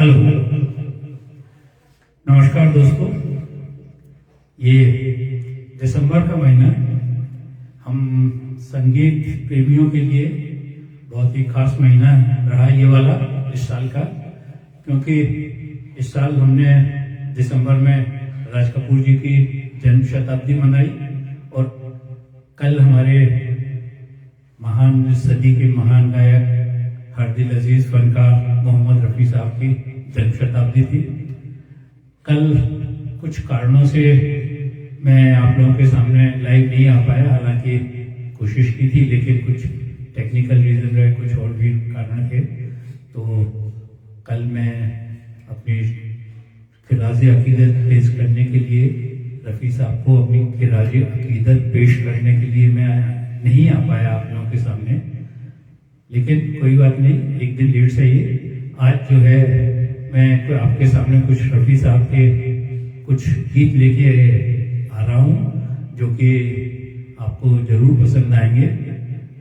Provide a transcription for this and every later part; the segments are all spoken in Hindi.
हेलो, नमस्कार दोस्तों। ये दिसंबर का महीना हम संगीत प्रेमियों के लिए बहुत ही खास महीना रहा ये वाला इस साल का, क्योंकि इस साल हमने दिसंबर में राज कपूर जी की जन्म शताब्दी मनाई और कल हमारे महान सदी के महान गायक हरदिल अजीज फनकार मोहम्मद रफ़ी साहब की जन्म शताब्दी थी। कल कुछ कारणों से मैं आप लोगों के सामने लाइव नहीं आ पाया, हालांकि कोशिश की थी, लेकिन कुछ टेक्निकल रीजन रहे, कुछ और भी कारण थे। तो कल मैं अपनी खिराज अकीदत पेश करने के लिए रफ़ी साहब को अपनी खिराज अकीदत पेश करने के लिए मैं नहीं आ पाया आप लोगों के सामने, लेकिन कोई बात नहीं, एक दिन लेट सही। आज जो है मैं आपके सामने कुछ रफ़ी साहब के कुछ गीत लेके आ रहा हूँ जो कि आपको जरूर पसंद आएंगे,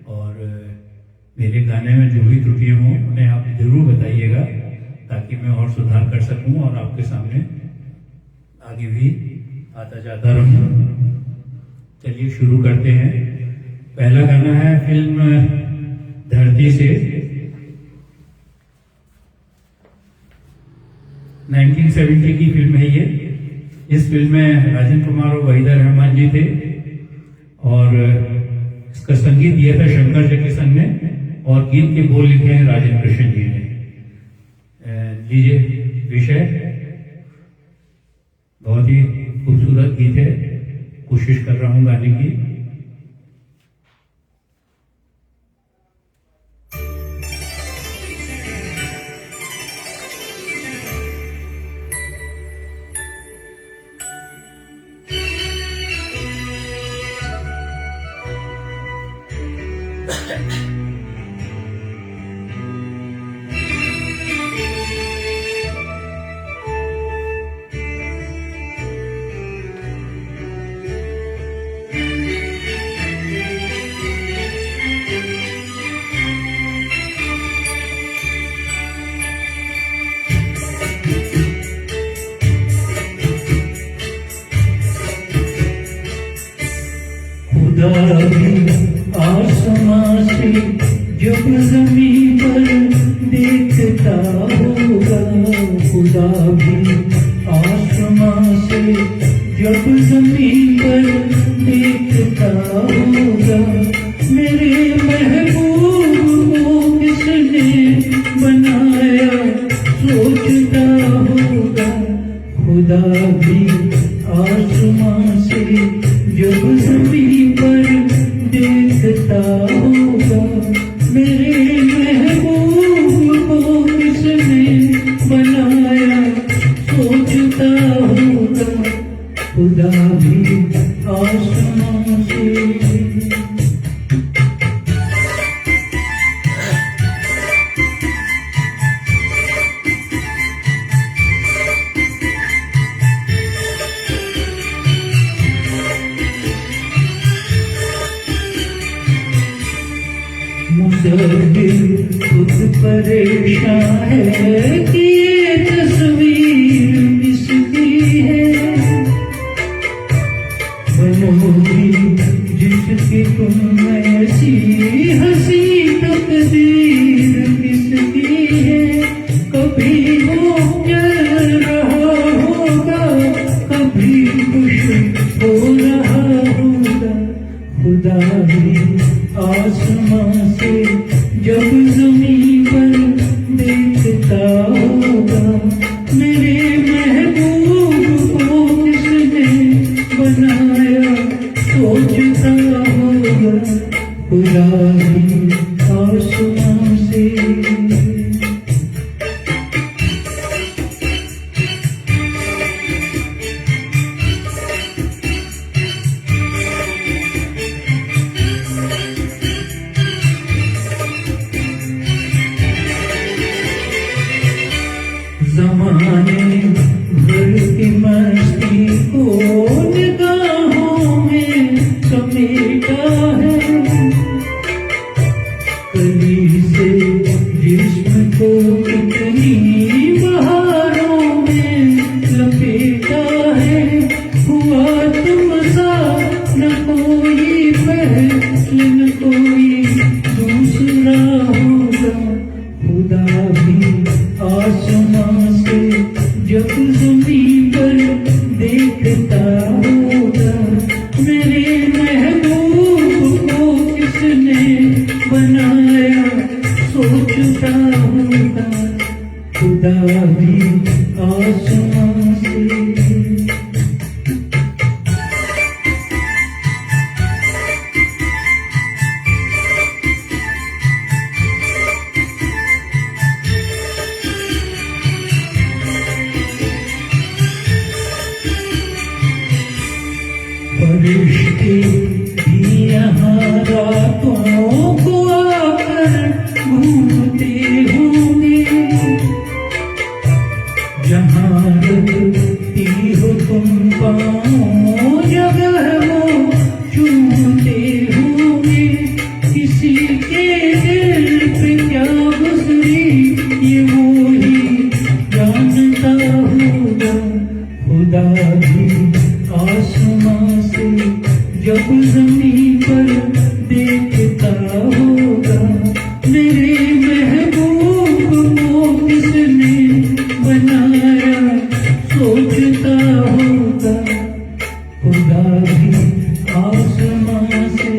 और मेरे गाने में जो भी त्रुटियाँ हों उन्हें आप जरूर बताइएगा ताकि मैं और सुधार कर सकूँ और आपके सामने आगे भी आता जाता रहूँ। चलिए शुरू करते हैं। पहला गाना है फिल्म धरती से, 1970 की फिल्म है ये। इस फिल्म में राजेंद्र कुमार और वहीदा रहमान जी थे और इसका संगीत दिया था शंकर जयकिशन ने और गीत के बोल लिखे हैं राजेंद्र कृष्ण जी ने। लीजिए, विषय बहुत ही खूबसूरत गीत है, कोशिश कर रहा हूं गाने की। आसमां से जब ज़मीन पर देखता होगा, खुदा भी आसमां से जब ज़मीन पर देखता होगा, मेरे महबूब को किसने बनाया सोचता होगा, खुदा भी आसमां से जब ज़मीन पर देखता होगा, मेरे महबूब को किसने बनाया सोचता होगा, खुदा भी आसमां से। मुसब्बिर खुद परेशान है कि ये तस्वीर किसकी है, बनोगी जिसकी तुम ऐसी हंसी तकदीर किसकी है, कभी वो जल रहा होगा, कभी खुश हो रहा होगा, खुदा भी आसमां से जब ज़मीन पर देखता होगा, मेरे महबूब को किसने बनाया सोचता होगा, खुदा भी आसमां से। ज़माने भर की मस्ती को निगाहों में समेटा है, कली से जिस्म को कितनी बहा सोचता होगा खुदा भी आसमां से। फरिश्ते भी यहाँ रातों को आकर घूमते होंगे, जहाँ रखती हो तुम पाँव जगह वो चूमते होंगे। किसी के दिल पे क्या गुजरी ये वो ही जानता होगा, खुदा भी आसमां से जब जमीन पर देखता होगा। मेरे महबूब को किसने बनाया सोचता होगा, खुदा भी आसमां से।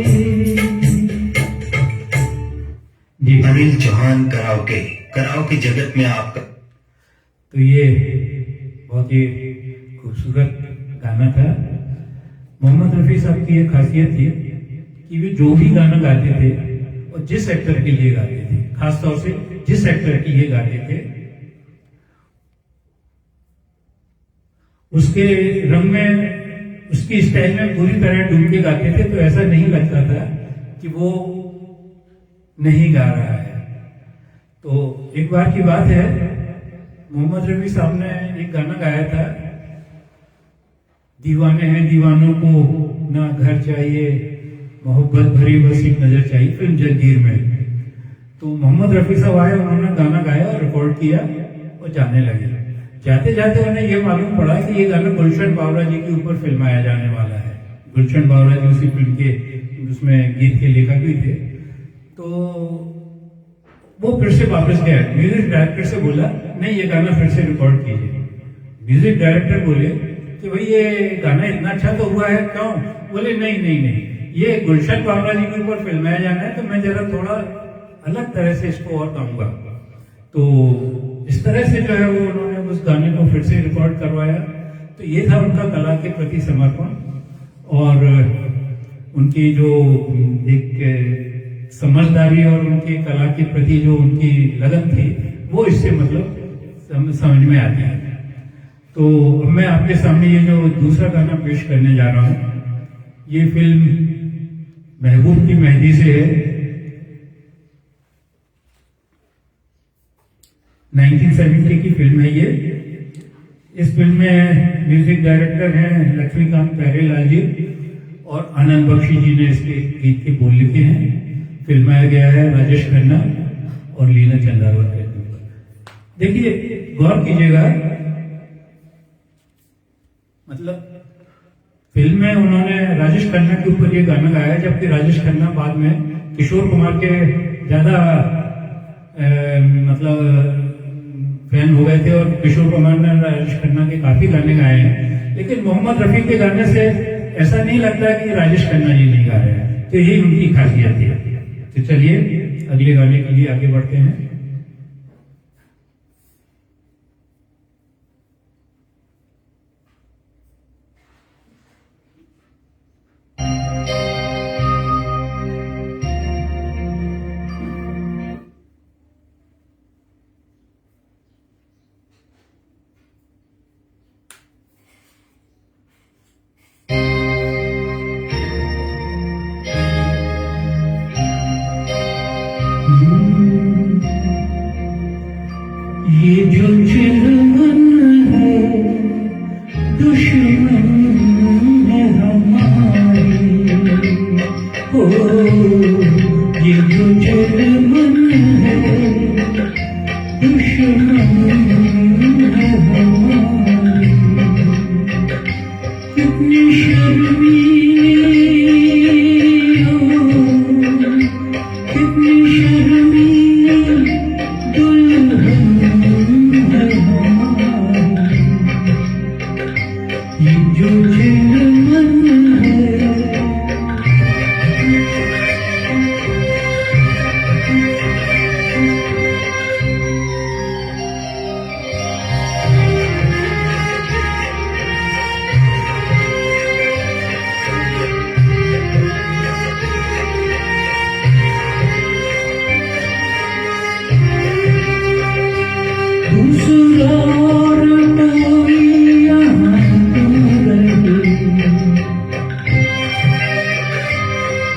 जी अनिल चौहान कराओके कराओके जगत में आपका तो ये बहुत ही खूबसूरत गाना था। मोहम्मद रफी साहब की एक खासियत थी कि वे जो भी गाना गाते थे और जिस एक्टर के लिए गाते थे, खासतौर से जिस एक्टर के लिए गाते थे, उसके रंग में, उसकी स्टाइल में पूरी तरह डूब के गाते थे। तो ऐसा नहीं लगता था कि वो नहीं गा रहा है। तो एक बार की बात है, मोहम्मद रफी साहब ने एक गाना गाया था, दीवाने हैं दीवानों को ना घर चाहिए, मोहब्बत भरी बस एक नजर चाहिए, फिल्म जंजीर में। तो मोहम्मद रफी साहब आए, उन्होंने गाना गाया, रिकॉर्ड किया और जाने लगे। जाते जाते उन्हें यह मालूम पड़ा कि ये गाना गुलशन बावरा जी के ऊपर फिल्माया जाने वाला है। गुलशन बावरा जी उसी फिल्म के उसमें गीत के लेखक भी थे। तो वो फिर से वापस गया, म्यूजिक डायरेक्टर से बोला नहीं ये गाना फिर से रिकॉर्ड कीजिए। म्यूजिक डायरेक्टर बोले कि भाई ये गाना इतना अच्छा तो हुआ है, क्यों? बोले नहीं नहीं नहीं, ये गुलशन बावरा जी के ऊपर फिल्माया जाना है, तो मैं जरा थोड़ा अलग तरह से इसको और गाऊंगा। तो इस तरह से जो है वो उन्होंने उस गाने को फिर से रिकॉर्ड करवाया। तो ये था उनका कला के प्रति समर्पण और उनकी जो एक समझदारी और उनकी कला के प्रति जो उनकी लगन थी, वो इससे मतलब समझ में आती है। तो अब मैं आपके सामने ये जो दूसरा गाना पेश करने जा रहा हूं, ये फिल्म महबूब की मेहंदी से है। 1970 की फिल्म है ये। इस फिल्म में म्यूजिक डायरेक्टर हैं लक्ष्मीकांत प्यारेलाल जी और आनंद बख्शी जी ने इसके गीत के बोल लिखे हैं। फिल्माया गया है राजेश खन्ना और लीना चंदावत के ऊपर। देखिए गौर कीजिएगा, मतलब फिल्म में उन्होंने राजेश खन्ना के ऊपर ये गाना गाया, जबकि राजेश खन्ना बाद में किशोर कुमार के ज्यादा मतलब फैन हो गए थे और किशोर कुमार ने राजेश खन्ना के काफी गाने गाए हैं। लेकिन मोहम्मद रफी के गाने से ऐसा नहीं लगता कि राजेश खन्ना जी नहीं गा रहे हैं। तो यही उनकी खासियत है। तो चलिए अगले गाने के लिए आगे बढ़ते हैं। ये जो चिलमन है दुश्मन है हमारी, ओ ये जो चिलमन है दुश्मन है हमारी। कितनी शर्मीली कितनी शर्मीली दुल्हन है हमारी। और कोई यहाँ क्यों रहे,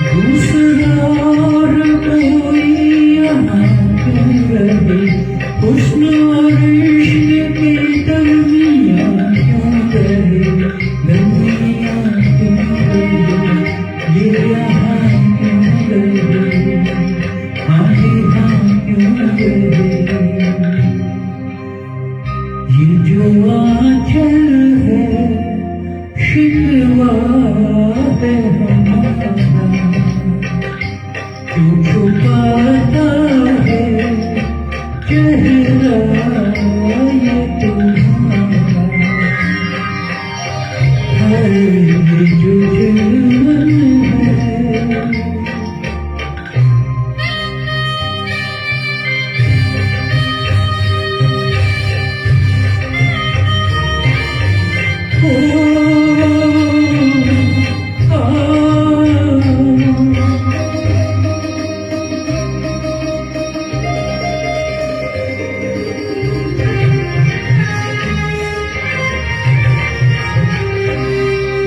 दूसरा और कोई यहाँ क्यों रहे, हुस्न और इश्क के दरमियाँ क्यों रहे, दरमियाँ क्यों रहे, ये यहाँ क्यों रहे, हाँ यहाँ क्यों रहे। ये जो आंचल है शिकवा है हमारा, क्यों छुपाता है चेहरा ये तुम्हारा, है ये जो जुल्म है।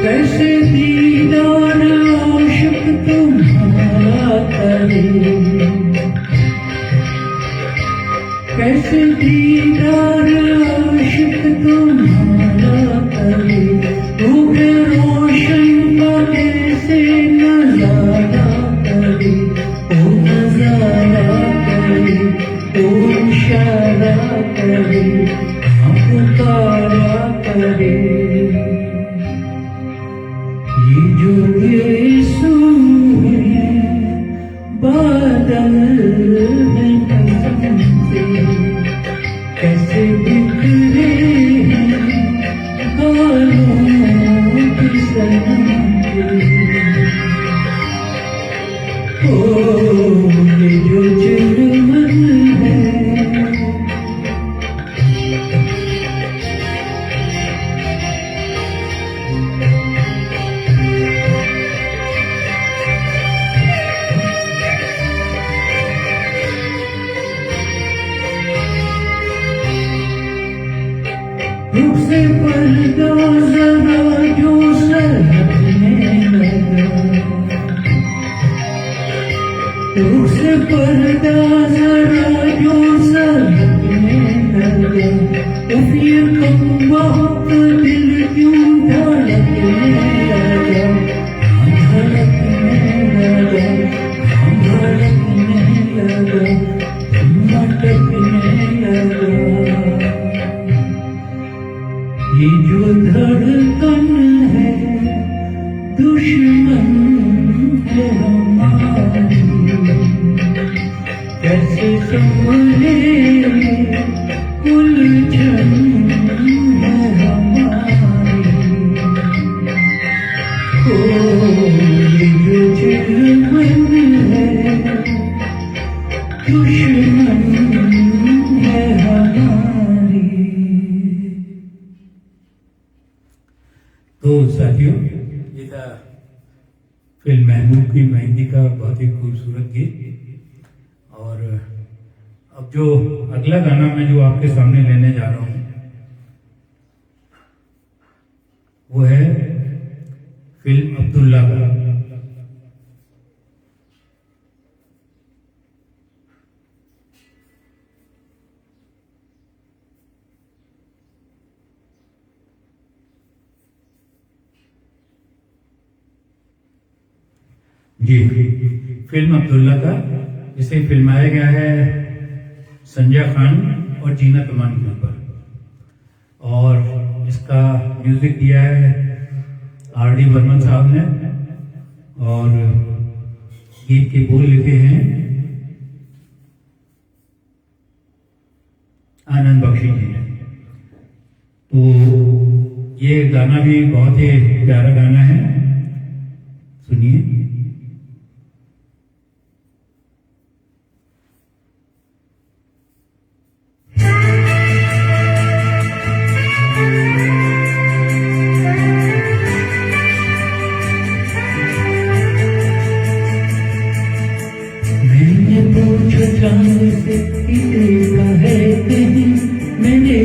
कैसे दीदार आशिक तुम्हारा करे, कैसे दीदार आशिक तुम्हारा करे, रूहे रोशन का कैसे नजारा करे, ओ नजारा करे, ओ इशारा करे, हाँ पुकारा करे। ये जो यीशु है बादल है कसम से, कैसे बिखरे हैं बालों की सनम के, ओ ये जो जुर्म है। रुख से पर्दा जरा जो सरकने लगा, रुख से पर्दा जरा जो सरकने लगा, उफ ये कम वक्त दिल क्यों धड़कने लगा, हाँ धड़कने लगा, हाँ धड़कने लगा, मटकने लगा। ये जो धड़कन है दुश्मन है हमारी, कैसे संभले उलझन है हमारी, ओ ये जो जुल्म है दुश्मन है हमारी। तो साथियों, ये था फिल्म महबूब की मेहंदी का बहुत ही खूबसूरत गीत। और अब जो अगला गाना मैं जो आपके सामने लेने जा रहा हूँ वो है फिल्म अब्दुल्ला का। जी, फिल्म अब्दुल्ला का, इसे फिल्माया गया है संजय खान और जीना तमान के ऊपर, और इसका म्यूजिक दिया है आर.डी. बर्मन साहब ने, और गीत के बोल लिखे हैं आनंद बख्शी जी ने। तो ये गाना भी बहुत ही प्यारा गाना है, सुनिए। चांद से देखा है कहीं मैंने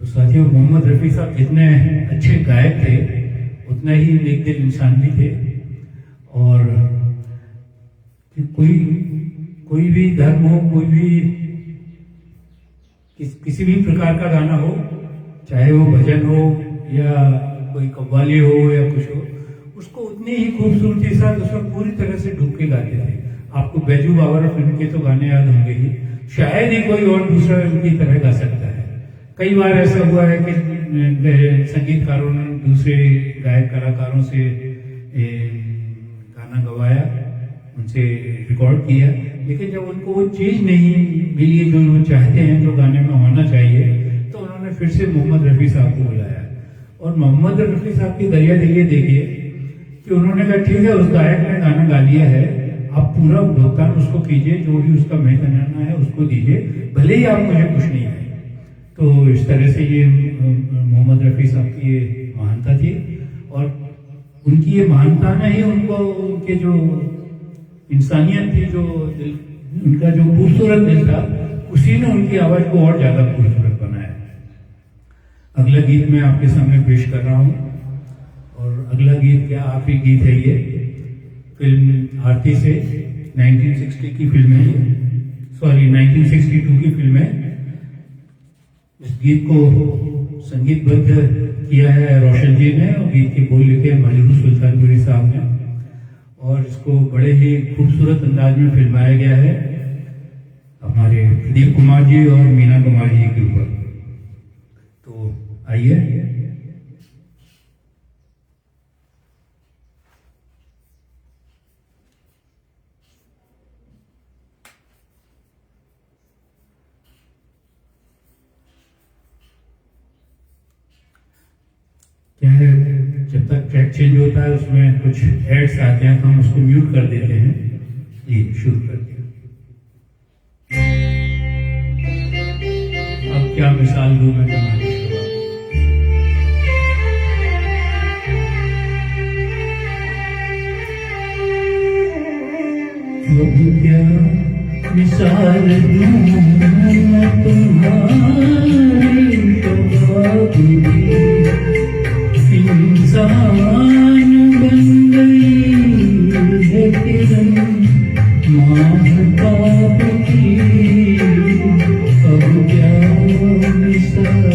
तो साथियों, मोहम्मद रफ़ी साहब जितने अच्छे गायक थे उतना ही नेकदिल इंसान भी थे। और कोई भी धर्म हो, कोई भी किसी भी प्रकार का गाना हो, चाहे वो भजन हो या कोई कव्वाली हो या कुछ हो, उसको उतनी ही खूबसूरती के साथ उसमें पूरी तरह से डूब के गाते थे। आपको बैजू बावर फिल्म के तो गाने याद होंगे ही, शायद ही कोई और दूसरा उनकी तरह गा सकता है। कई बार ऐसा हुआ है कि संगीतकारों ने दूसरे गायक कलाकारों से गाना गवाया, उनसे रिकॉर्ड किया, लेकिन जब उनको वो चीज नहीं मिली जो वो चाहते हैं, जो गाने में होना चाहिए, तो उन्होंने फिर से मोहम्मद रफ़ी साहब को बुलाया। और मोहम्मद रफ़ी साहब की दरिया दिली देखिए कि उन्होंने कहा ठीक है, उस गायक ने गाना गा लिया है, आप पूरा भुगतान उसको कीजिए, जो भी उसका मेहनताना है उसको दीजिए, भले ही आप मुझे कुछ नहीं है। तो इस तरह से ये मोहम्मद रफ़ी साहब की ये महानता थी। और उनकी ये महानता ने ही उनको, उनके जो इंसानियत थी, जो दिल, उनका जो खूबसूरत दिल था, उसी ने उनकी आवाज को और ज्यादा खूबसूरत बनाया। अगला गीत मैं आपके सामने पेश कर रहा हूं, और अगला गीत क्या आप ही गीत है, ये फिल्म आरती से 1960 की फिल्म है, सॉरी 1962 की फिल्म है। इस गीत को संगीतबद्ध किया है रोशन जी ने, और गीत के बोल लिखे मजरू सुल्तानपुरी साहब ने, और इसको बड़े ही खूबसूरत अंदाज में फिल्माया गया है हमारे प्रदीप कुमार जी और मीना कुमार जी के ऊपर। तो आइए। क्या है, जब तक ट्रैक चेंज होता है उसमें कुछ एड्स आते हैं, तो हम उसको म्यूट कर देते हैं। जी शुरू करते हैं। अब क्या मिसाल दूं मैं तुम्हारी अब क्या मिसाल दूं मैं तुम्हारी शबाब की, इंसान बन गई है किरण माहताब की, अब क्या मिसाल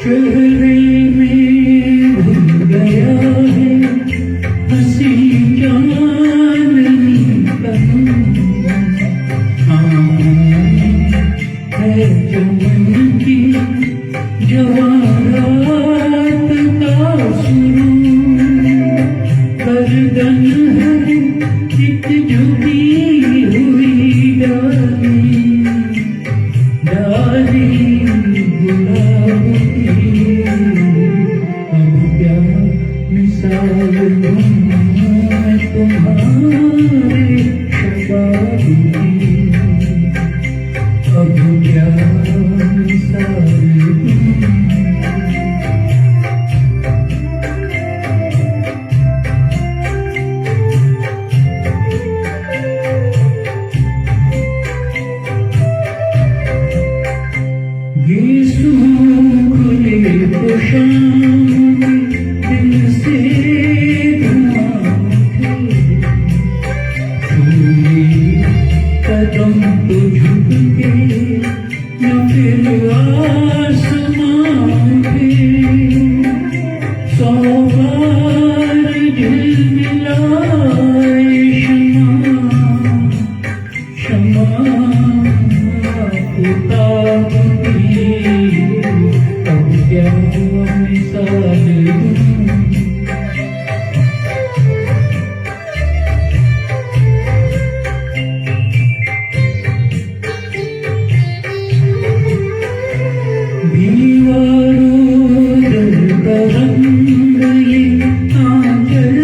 चेहरे में भूल गया है हंसी चांदनी का, है चमन की जवारात का शुरू, गर्दन है एक झुकी हुई डाली, डाली गुलाब की, अब क्या मिसाल दूं मैं तुम्हारे शबाब की, अब क्या मिसाल दूं। खुले तो शाम दिल से धुआं उठे, छूए कदम तो झुक के न फिर आसमां पे, सौ बार दिल मिलाए शमा उताब की, अब क्या मिसाल दूं। दीवारों का रंग ये आंचल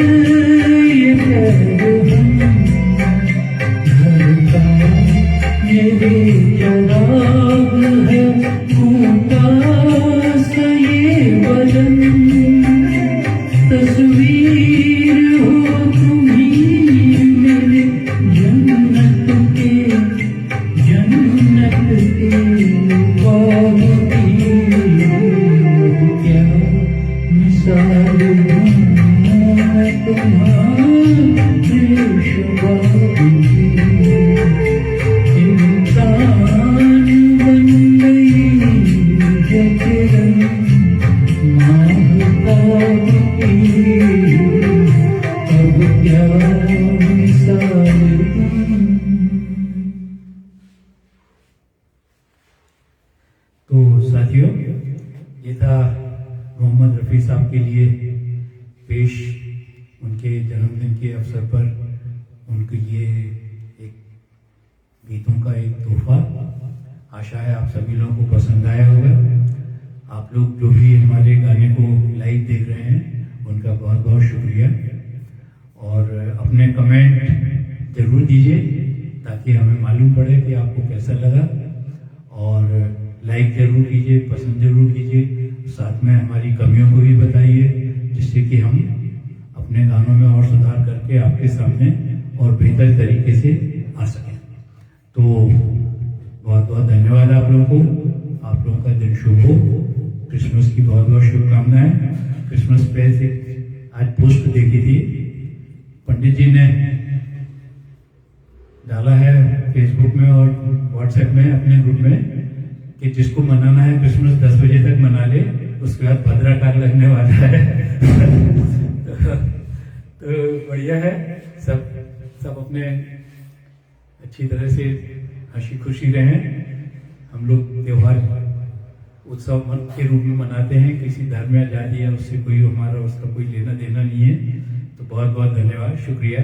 ये पैरहन, घर का मेरे चराग है खूंटा सा ये बदन, साथियों, ये था मोहम्मद रफ़ी साहब के लिए पेश उनके जन्मदिन के अवसर पर उनके लिए एक गीतों का एक तोहफा। आशा है आप सभी लोगों को पसंद आया होगा। आप लोग जो भी हमारे गाने को लाइव देख रहे हैं उनका बहुत बहुत शुक्रिया, और अपने कमेंट जरूर दीजिए ताकि हमें मालूम पड़े कि आपको कैसा लगा, और लाइक जरूर कीजिए, पसंद जरूर कीजिए, साथ में हमारी कमियों को भी बताइए जिससे कि हम अपने गानों में और सुधार करके आपके सामने और बेहतर तरीके से आ सकें। तो बहुत बहुत धन्यवाद आप लोगों को। आप लोगों का दिन शुभ हो। क्रिसमस की बहुत बहुत शुभकामनाएं। क्रिसमस पे से आज पोस्ट देखी थी, पंडित जी ने डाला है फेसबुक में और व्हाट्सएप में अपने ग्रुप में कि जिसको मनाना है क्रिसमस 10 बजे तक मना ले, उसके बाद भद्राकार लगने वाला है। तो बढ़िया है, सब अपने अच्छी तरह से हंसी खुशी रहें। हम लोग त्योहार उत्सव के रूप में मनाते हैं, किसी धर्म या जाति या उससे कोई हमारा उसका कोई लेना देना नहीं है। तो बहुत बहुत धन्यवाद, शुक्रिया।